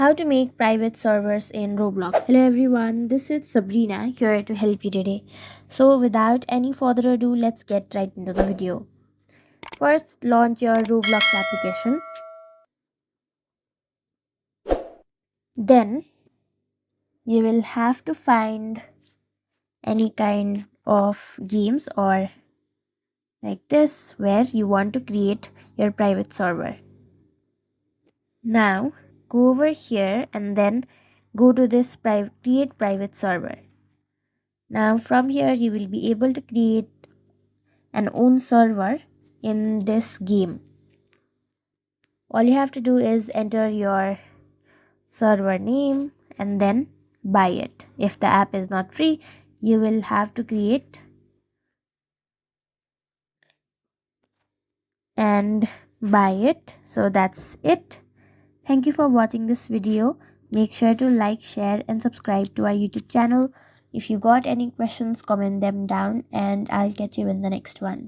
How to make private servers in Roblox. Hello everyone, this is Sabrina here to help you today. So without any further ado, let's get right into the video. First, launch your Roblox application. Then you will have to find any kind of games or like this where you want to create your private server. Now go over here and then go to this create private server. Now from here you will be able to create an own server in this game. All you have to do is enter your server name and then buy it. If the app is not free, you will have to create and buy it. So that's it. Thank you for watching this video. Make sure to like, share and subscribe to our YouTube channel. If you got any questions, comment them down and I'll catch you in the next one.